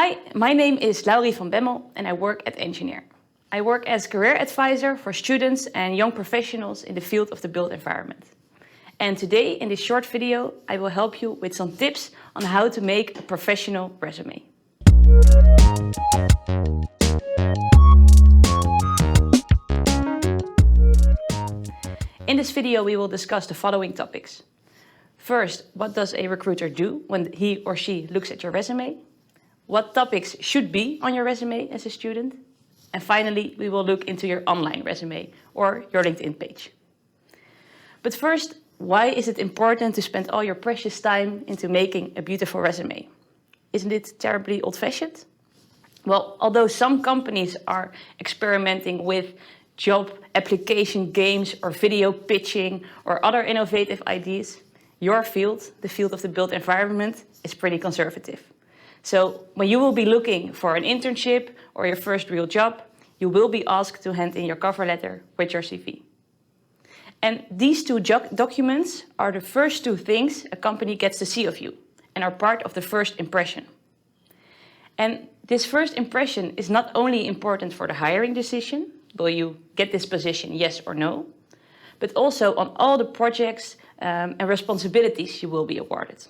Hi, my name is Rowyn van Wijnen and I work at Enginear. I work as career advisor for students and young professionals in the field of the built environment. And today, in this short video, I will help you with some tips on how to make a professional resume. In this video, we will discuss the following topics. First, what does a recruiter do when he or she looks at your resume? What topics should be on your resume as a student? And finally, we will look into your online resume or your LinkedIn page. But first, why is it important to spend all your precious time into making a beautiful resume? Isn't it terribly old-fashioned? Well, although some companies are experimenting with job application games or video pitching or other innovative ideas, your field, the field of the built environment, is pretty conservative. So when you will be looking for an internship or your first real job, you will be asked to hand in your cover letter with your CV. And these two documents are the first two things a company gets to see of you and are part of the first impression. And this first impression is not only important for the hiring decision, will you get this position, yes or no, but also on all the projects and responsibilities you will be awarded.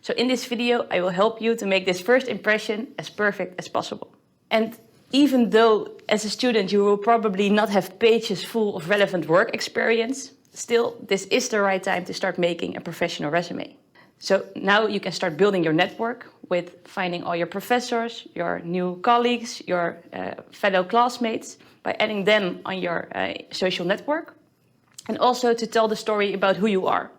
So in this video, I will help you to make this first impression as perfect as possible. And even though as a student you will probably not have pages full of relevant work experience, still this is the right time to start making a professional resume. So now you can start building your network with finding all your professors, your new colleagues, your fellow classmates by adding them on your social network. And also to tell the story about who you are.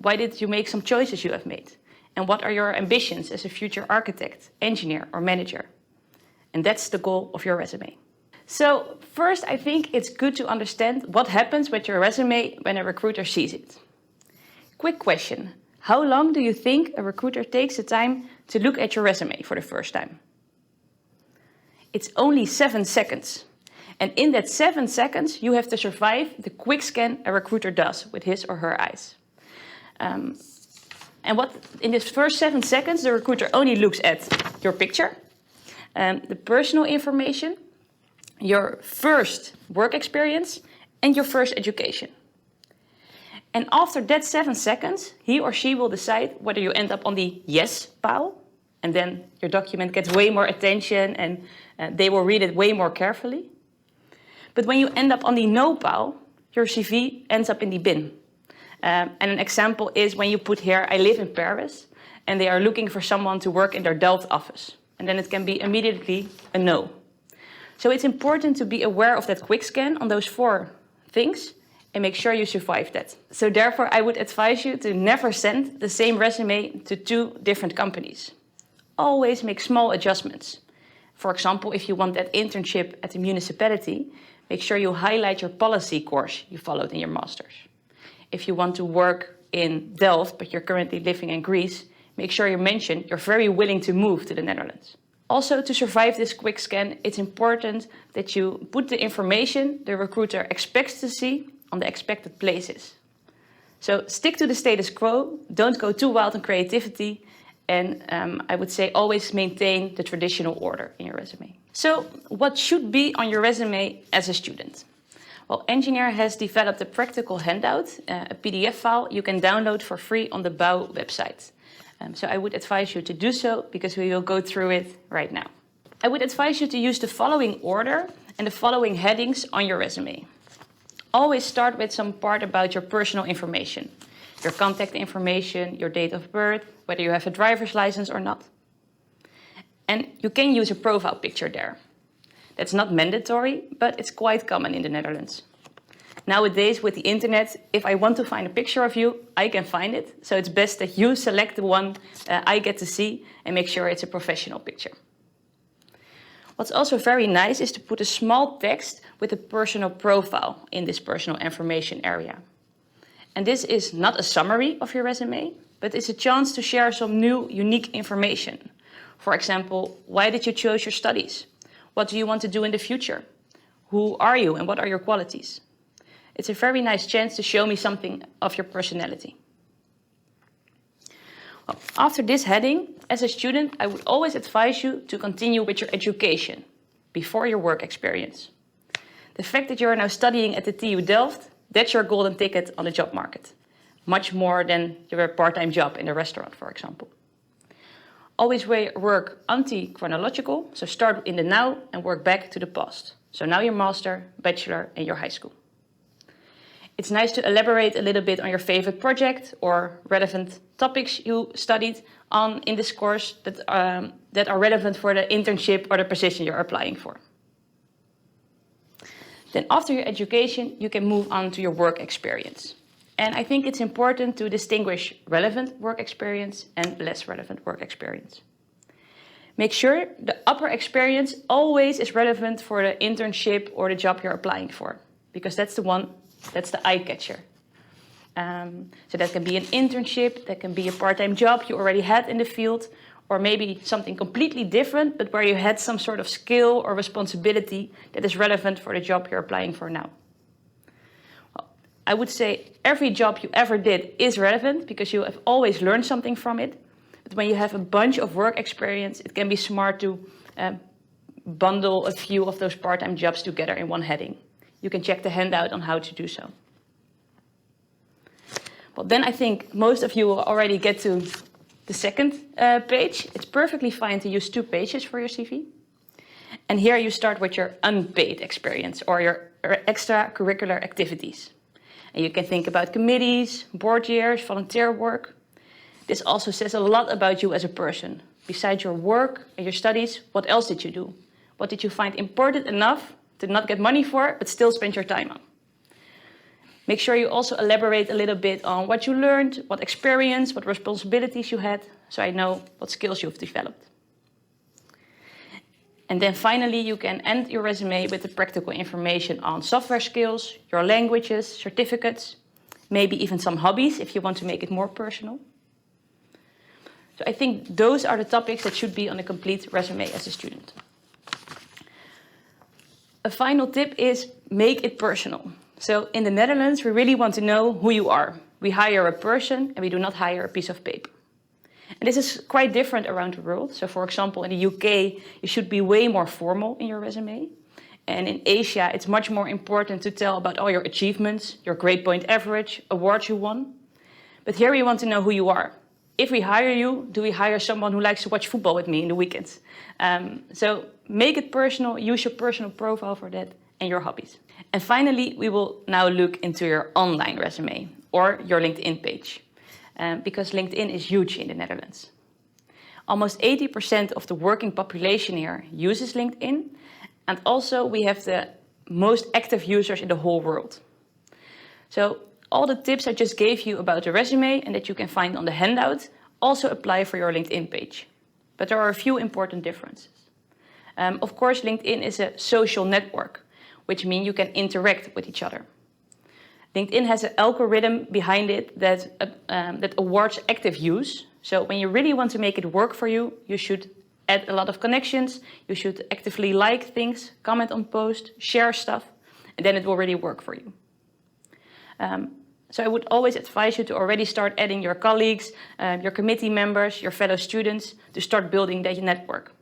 Why did you make some choices you have made? And what are your ambitions as a future architect, engineer or manager? And that's the goal of your resume. So first, I think it's good to understand what happens with your resume when a recruiter sees it. Quick question. How long do you think a recruiter takes the time to look at your resume for the first time? It's only 7 seconds. And in that 7 seconds, you have to survive the quick scan a recruiter does with his or her eyes. And what in this first 7 seconds, the recruiter only looks at your picture, the personal information, your first work experience, and your first education. And after that 7 seconds, he or she will decide whether you end up on the yes pile, and then your document gets way more attention and they will read it way more carefully. But when you end up on the no pile, your CV ends up in the bin. And an example is when you put here, I live in Paris, and they are looking for someone to work in their Delft office. And then it can be immediately a no. So it's important to be aware of that quick scan on those 4 things and make sure you survive that. So therefore, I would advise you to never send the same resume to 2 different companies. Always make small adjustments. For example, if you want that internship at the municipality, make sure you highlight your policy course you followed in your master's. If you want to work in Delft, but you're currently living in Greece, make sure you mention you're very willing to move to the Netherlands. Also, to survive this quick scan, it's important that you put the information the recruiter expects to see on the expected places. So stick to the status quo, don't go too wild on creativity, and I would say always maintain the traditional order in your resume. So what should be on your resume as a student? Well, Enginear has developed a practical handout, a PDF file you can download for free on the BAU website. So I would advise you to do so because we will go through it right now. I would advise you to use the following order and the following headings on your resume. Always start with some part about your personal information, your contact information, your date of birth, whether you have a driver's license or not. And you can use a profile picture there. That's not mandatory, but it's quite common in the Netherlands. Nowadays, with the internet, if I want to find a picture of you, I can find it. So it's best that you select the one I get to see and make sure it's a professional picture. What's also very nice is to put a small text with a personal profile in this personal information area. And this is not a summary of your resume, but it's a chance to share some new, unique information. For example, why did you choose your studies? What do you want to do in the future? Who are you and what are your qualities? It's a very nice chance to show me something of your personality. Well, after this heading, as a student, I would always advise you to continue with your education before your work experience. The fact that you are now studying at the TU Delft, that's your golden ticket on the job market. Much more than your part-time job in a restaurant, for example. Always work anti-chronological, so start in the now and work back to the past. So now your master, bachelor, and your high school. It's nice to elaborate a little bit on your favorite project or relevant topics you studied on in this course that are relevant for the internship or the position you're applying for. Then after your education, you can move on to your work experience. And I think it's important to distinguish relevant work experience and less relevant work experience. Make sure the upper experience always is relevant for the internship or the job you're applying for, because that's the eye catcher. So that can be an internship, that can be a part-time job you already had in the field, or maybe something completely different, but where you had some sort of skill or responsibility that is relevant for the job you're applying for now. Well, I would say every job you ever did is relevant because you have always learned something from it. But when you have a bunch of work experience, it can be smart to bundle a few of those part-time jobs together in one heading. You can check the handout on how to do so. Well, then I think most of you will already get to the second page. It's perfectly fine to use 2 pages for your CV. And here you start with your unpaid experience or your extracurricular activities. And you can think about committees, board years, volunteer work. This also says a lot about you as a person. Besides your work and your studies, what else did you do? What did you find important enough to not get money for, but still spend your time on? Make sure you also elaborate a little bit on what you learned, what experience, what responsibilities you had, so I know what skills you've developed. And then finally, you can end your resume with the practical information on software skills, your languages, certificates, maybe even some hobbies if you want to make it more personal. So I think those are the topics that should be on a complete resume as a student. A final tip is make it personal. So in the Netherlands, we really want to know who you are. We hire a person and we do not hire a piece of paper. And this is quite different around the world. So for example, in the UK, you should be way more formal in your resume. And in Asia, it's much more important to tell about all your achievements, your grade point average, awards you won. But here we want to know who you are. If we hire you, do we hire someone who likes to watch football with me in the weekends? So make it personal, use your personal profile for that and your hobbies. And finally, we will now look into your online resume or your LinkedIn page, because LinkedIn is huge in the Netherlands. Almost 80% of the working population here uses LinkedIn, and also we have the most active users in the whole world. So all the tips I just gave you about the resume and that you can find on the handout also apply for your LinkedIn page. But there are a few important differences. Of course, LinkedIn is a social network, which means you can interact with each other. LinkedIn has an algorithm behind it that awards active use. So when you really want to make it work for you, you should add a lot of connections, you should actively like things, comment on posts, share stuff, and then it will really work for you. So I would always advise you to already start adding your colleagues, your committee members, your fellow students to start building that network.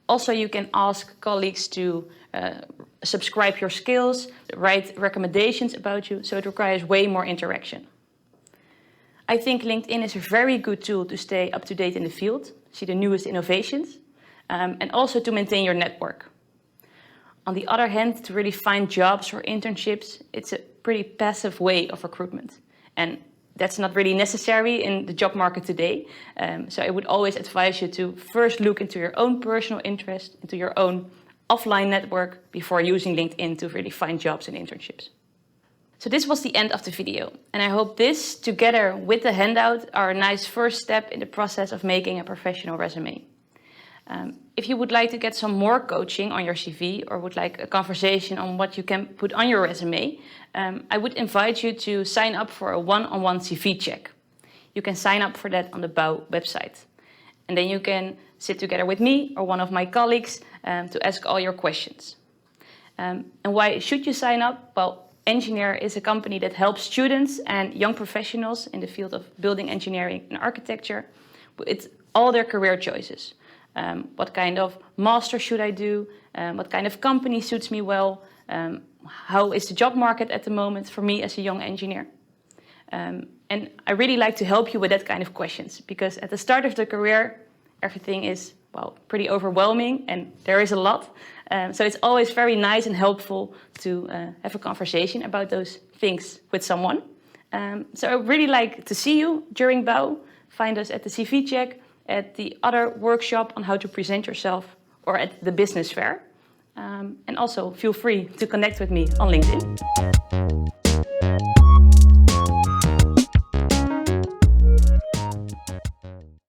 Also, you can ask colleagues to subscribe your skills, write recommendations about you, so it requires way more interaction. I think LinkedIn is a very good tool to stay up to date in the field, see the newest innovations, and also to maintain your network. On the other hand, to really find jobs or internships, it's a pretty passive way of recruitment. And that's not really necessary in the job market today. So I would always advise you to first look into your own personal interest, into your own offline network before using LinkedIn to really find jobs and internships. So this was the end of the video. And I hope this, together with the handout, are a nice first step in the process of making a professional resume. If you would like to get some more coaching on your CV or would like a conversation on what you can put on your resume, I would invite you to sign up for a one-on-one CV check. You can sign up for that on the BAU website. And then you can sit together with me or one of my colleagues to ask all your questions. And why should you sign up? Well, Enginear is a company that helps students and young professionals in the field of building engineering and architecture with all their career choices. What kind of master should I do? What kind of company suits me well? How is the job market at the moment for me as a young engineer? And I really like to help you with that kind of questions, because at the start of the career, everything is, well, pretty overwhelming and there is a lot. So it's always very nice and helpful to have a conversation about those things with someone. So I really like to see you during BAU. Find us at the CV check, at the other workshop on how to present yourself, or at the business fair. And also feel free to connect with me on LinkedIn.